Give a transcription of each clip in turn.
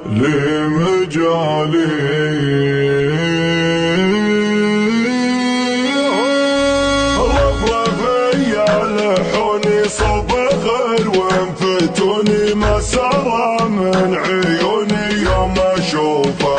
لمجالي رفرفي لحوني صوب خير وانفتوني مسرى من عيوني يوم اشوفه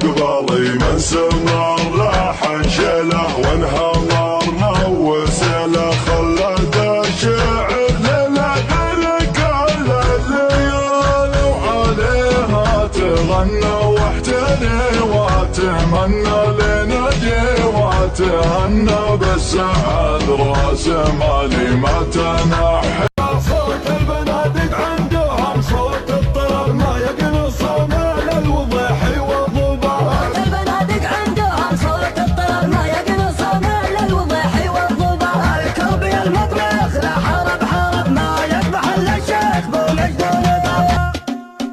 قبالي من سمر راح انشله وانهمر نوسله خلد الشعر للغير كل الليالي وعليها تغنى واحتني واتمنى لنجي واتهنى بالسعد راس مالي ما تنحي. صوت البنادق عندهم صوت الطرب ما يقنص من الوضيح والضباب. البنادق عندهم صوت الطرب ما يقنص من الوضيح والضباب. الكربي المطبخ لا حرب حرب ما يذبح الا الشيخ بومجد ونباب.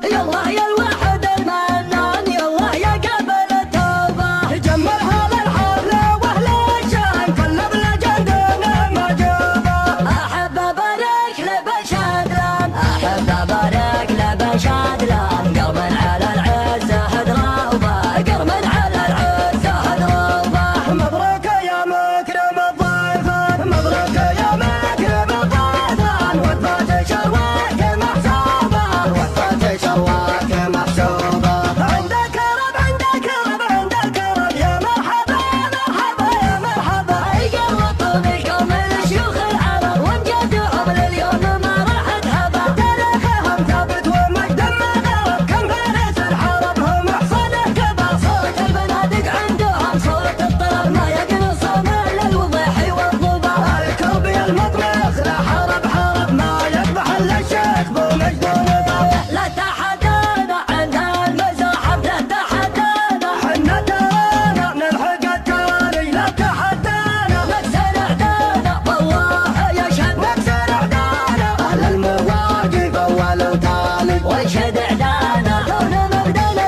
يالله يا الواحد المنان يالله يا قبل التوبه جمعها للحفله واهل الشان كل بلجندنا مجوبه. احب ابارك لبشادلان احب ابارك لبشادلان قرب على العزه هدروبه قرب على العزه هدروبه. مبروك يا مكرم الضيفان مبروك يا مكرم الضيفان وثبت شرواك محسوبه وثبت شرواك محسوبه. عندك رب عندك رب عندك رب يا مرحبا يا مرحبا يا مرحبا. يقرطوا بكم الشيوخ العرب وامجادهم لليوم ما راح تهبى. تاريخهم ثابت ومجد ما غرب كم فارس الحرب هم احصنه كبا. صوت البنادق عندهم صوت الطرب ما يقنص من الوضيح والضباب. الكربي المطبخ لا حرب حرب ما يذبح الا الشيخ بومجد ونباب. لا تحدانا عند المزاحم لا تحدانا حنا ترانا نلحق التالي. لا تحدانا نكسر اعدانا والله يشهد نكسر اعدانا. اهل المواقف اول وتالي ويشهد اعدانا دون مبدنا.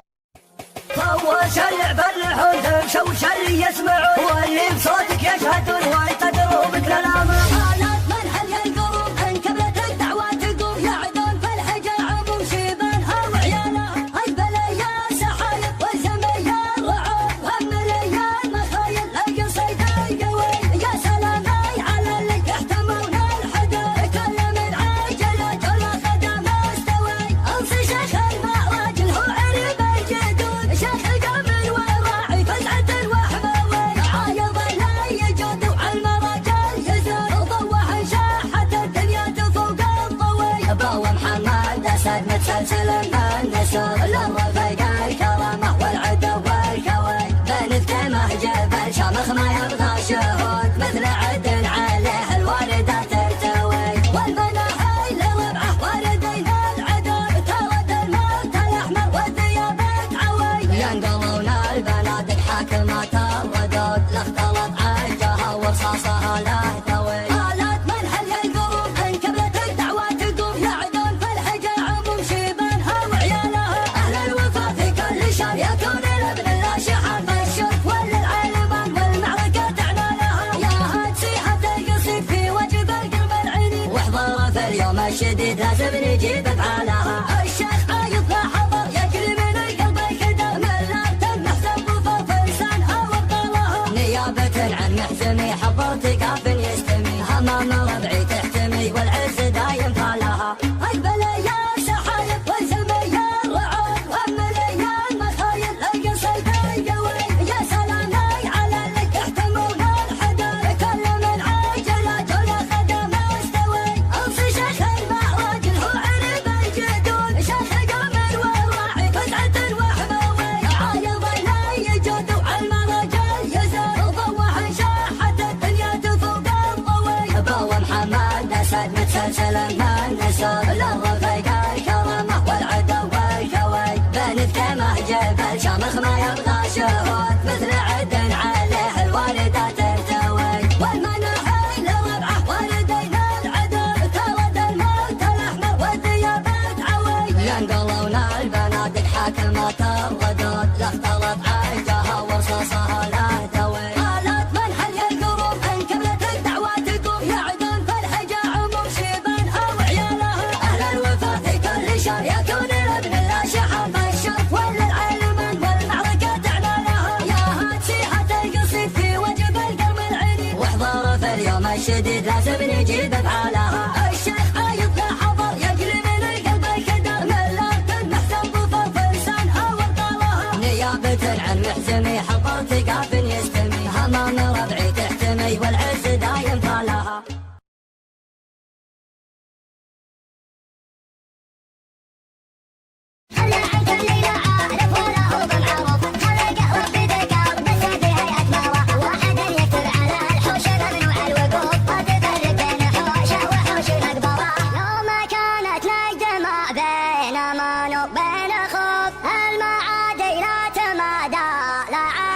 فوش العبر تمشوا شر يسمعون واللي بصوتك يشهدون ويقدروا بك للامر. آلات منحل القلوب انكبت الدعوة تقوم يعدون في الحجر عموم شيبانها وعيالها. البلية سحايب والزمية رعوب هملية المخايل القصيدة القوي. يا سلامي على اللي يحتمون الحدود كل من عجله جل خدم مستوي. انصي شيخ المعراج هو عرب الجدود شيخ قبل والراعي فزعة وحماوي. عايض لا يجود وعلم رجال يزول ضوح شاحة الدنيا تفوق الضوي. ابو محمد اسد متسلسل من نسور للرفيق الكرامه والعدو والكوي. بنفتمه جبل شامخ ما يبغى شهود مثل عدن عليه الوالده ترتوي. والمناحي لربعه والدين العدو ترد الموت الاحمر والثياب تعوي. ينقلون البنادق حاكمات الردود لاختلط عجها ورصاصها له ثوي. آلات منحل القلوب انكبت الدعوة تقوم يعدون في الحجر عموم شيبانها وعيالها. اهل الوفا في كل شهر يكون الابن لا شحن بالشرف وللعلمان والمعركة تعنى لها. يا هاد سيحة القصيد في وجب القلب العيني واحضر في اليوم الشديد لازم نجيب افعالها. الشيخ عايض لا حضر يجري من القلب كدر من لا تمنح سبوفه في لسانها وابطالها. نيابة عن محزمي حضرت كاف يستمي همام ربعي تحتمي والعز دايم فالها. البلية سحايب والزمية رعوب هملية المخايل القصيدة القوي. يا سلامي على اللي يحتمون الحدود كل من عجله جل خدم مستوي. انصي شيخ المعراج هو عرب الجدود شيخ قمر والراعي فزعة وحماوي. عايض لا يجود وعلم رجال يزول ضوح شاحة الدنيا تفوق الضوي. ابو محمد اسد متسلسل من نسور للرفيق الكرامه والعدو والكوي. بنفتمه جبل شامخ ما يبغى شهود مثل عدن عليه الوالده ترتوي. والمناحي لربعه والدين العدو ترد الموت الاحمر والثياب تعوي. ينقلون البنادق حاكمات الردود لاختلط عجها ورصاصها له ثوي. آلات منحل القلوب انكبت الدعوة تقوم يعدون في الحجر عموم شيبانها وعيالها. اهل الوفا في كل شهر يكون الابن لا شحن بالشرف تحتمي حق ثقاف يستمي همان ربعي تحتمي والعز دايم طالها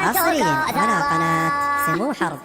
حصريا على قناة سمو حرب.